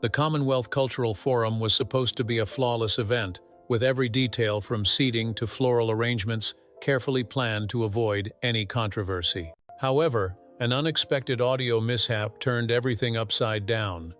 The Commonwealth Cultural Forum was supposed to be a flawless event, with every detail from seating to floral arrangements carefully planned to avoid any controversy. However, an unexpected audio mishap turned everything upside down.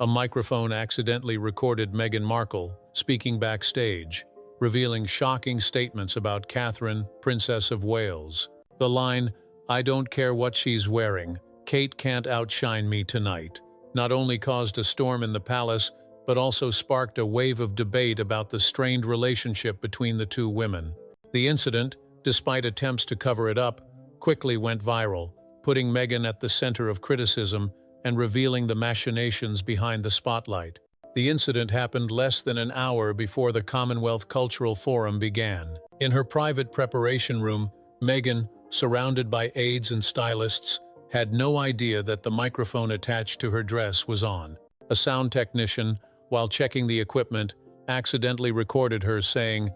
A microphone accidentally recorded Meghan Markle speaking backstage, revealing shocking statements about Catherine, Princess of Wales. The line, "I don't care what she's wearing, Kate can't outshine me tonight," not only caused a storm in the palace, but also sparked a wave of debate about the strained relationship between the two women. The incident, despite attempts to cover it up, quickly went viral, putting Meghan at the center of criticism and revealing the machinations behind the spotlight. The incident happened less than an hour before the Commonwealth Cultural Forum began. In her private preparation room, Meghan, surrounded by aides and stylists, had no idea that the microphone attached to her dress was on. A sound technician, while checking the equipment, accidentally recorded her saying,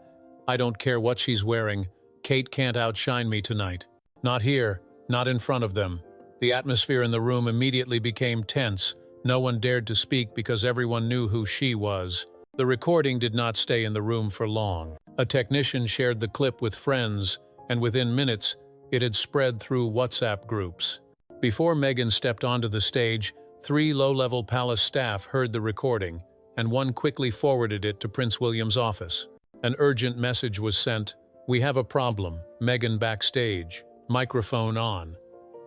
"I don't care what she's wearing, Kate can't outshine me tonight." Not here, not in front of them. The atmosphere in the room immediately became tense. No one dared to speak because everyone knew who she was. The recording did not stay in the room for long. A technician shared the clip with friends, and within minutes, it had spread through WhatsApp groups. Before Meghan stepped onto the stage, 3 low-level palace staff heard the recording, and one quickly forwarded it to Prince William's office. An urgent message was sent, "We have a problem, Meghan backstage, microphone on."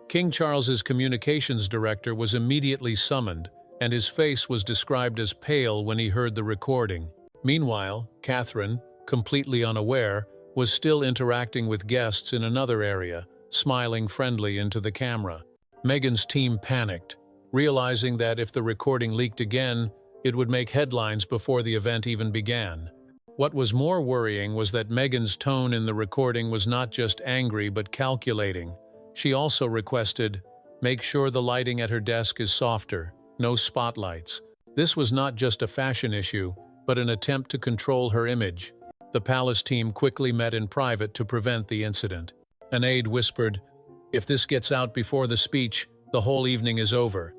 King Charles's communications director was immediately summoned, and his face was described as pale when he heard the recording. Meanwhile, Catherine, completely unaware, was still interacting with guests in another area, smiling friendly into the camera. Meghan's team panicked, realizing that if the recording leaked again, it would make headlines before the event even began. What was more worrying was that Meghan's tone in the recording was not just angry but calculating. She also requested, "Make sure the lighting at her desk is softer, no spotlights." This was not just a fashion issue, but an attempt to control her image. The palace team quickly met in private to prevent the incident. An aide whispered, "If this gets out before the speech, the whole evening is over."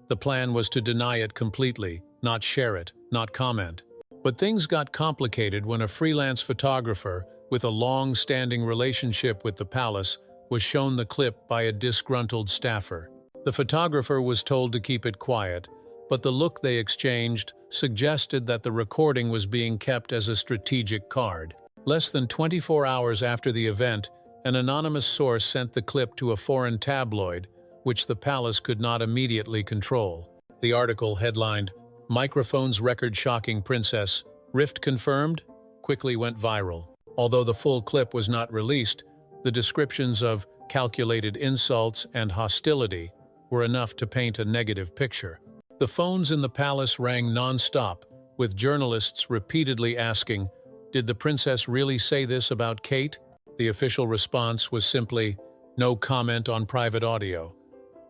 The plan was to deny it completely, not share it, not comment. But things got complicated when a freelance photographer, with a long-standing relationship with the palace, was shown the clip by a disgruntled staffer. The photographer was told to keep it quiet, but the look they exchanged suggested that the recording was being kept as a strategic card. Less than 24 hours after the event, an anonymous source sent the clip to a foreign tabloid, which the palace could not immediately control. The article, headlined, "Microphones Record Shocking Princess, Rift Confirmed," quickly went viral. Although the full clip was not released, the descriptions of calculated insults and hostility were enough to paint a negative picture. The phones in the palace rang non-stop, with journalists repeatedly asking, "Did the princess really say this about Kate?" The official response was simply, "No comment on private audio."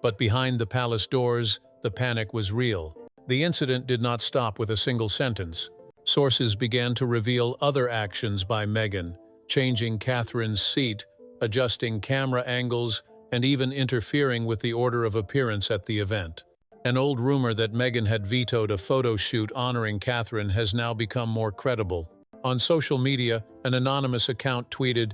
But behind the palace doors, the panic was real. The incident did not stop with a single sentence. Sources began to reveal other actions by Meghan, changing Catherine's seat, adjusting camera angles, and even interfering with the order of appearance at the event. An old rumor that Meghan had vetoed a photo shoot honoring Catherine has now become more credible. On social media, an anonymous account tweeted,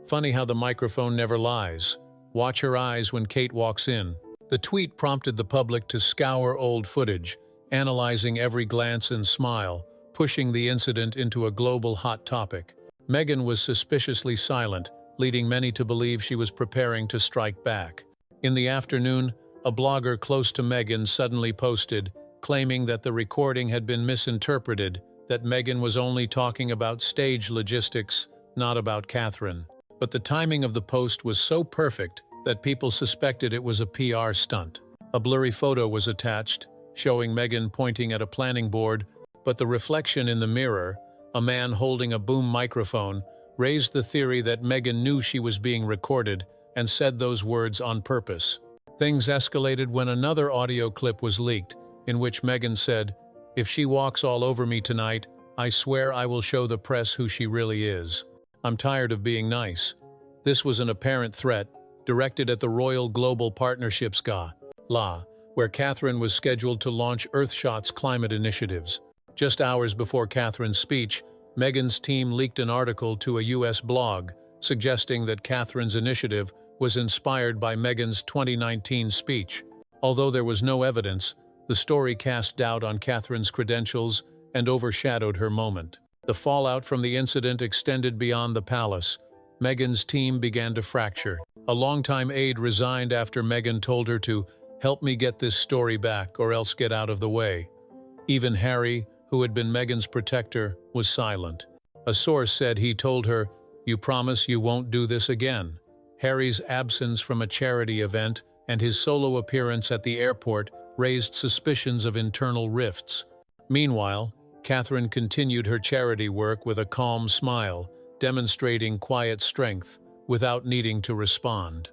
"Funny how the microphone never lies. Watch her eyes when Kate walks in." The tweet prompted the public to scour old footage, analyzing every glance and smile, pushing the incident into a global hot topic. Meghan was suspiciously silent, leading many to believe she was preparing to strike back. In the afternoon, a blogger close to Meghan suddenly posted, claiming that the recording had been misinterpreted, that Meghan was only talking about stage logistics, not about Catherine. But the timing of the post was so perfect that people suspected it was a PR stunt. A blurry photo was attached, showing Meghan pointing at a planning board, but the reflection in the mirror, a man holding a boom microphone, raised the theory that Meghan knew she was being recorded and said those words on purpose. Things escalated when another audio clip was leaked, in which Meghan said, "If she walks all over me tonight, I swear I will show the press who she really is. I'm tired of being nice." This was an apparent threat, directed at the Royal Global Partnerships GA, where Catherine was scheduled to launch Earthshot's climate initiatives. Just hours before Catherine's speech, Meghan's team leaked an article to a US blog, suggesting that Catherine's initiative was inspired by Meghan's 2019 speech. Although there was no evidence, the story cast doubt on Catherine's credentials and overshadowed her moment. The fallout from the incident extended beyond the palace. Meghan's team began to fracture. A longtime aide resigned after Meghan told her to "help me get this story back or else get out of the way." Even Harry, who had been Meghan's protector, was silent. A source said he told her, "You promise you won't do this again." Harry's absence from a charity event and his solo appearance at the airport raised suspicions of internal rifts. Meanwhile, Catherine continued her charity work with a calm smile, demonstrating quiet strength without needing to respond.